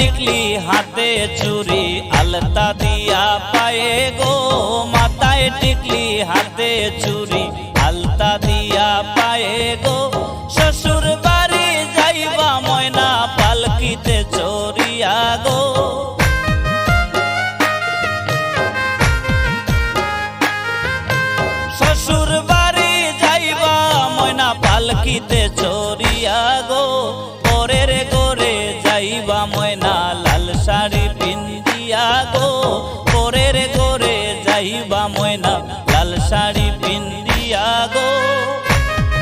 টিকলি হাতে চুরি আলতা দিয়া পায়ে গো, মাথায় টিকলি হাতে চুরি আলতা দিয়া পায়ে গো। শ্বশুর বাড়ি যাইবা ময়না পালকিতে চড়িয়া গো। শ্বশুর বাড়ি যাইবা ময়না পালকিতে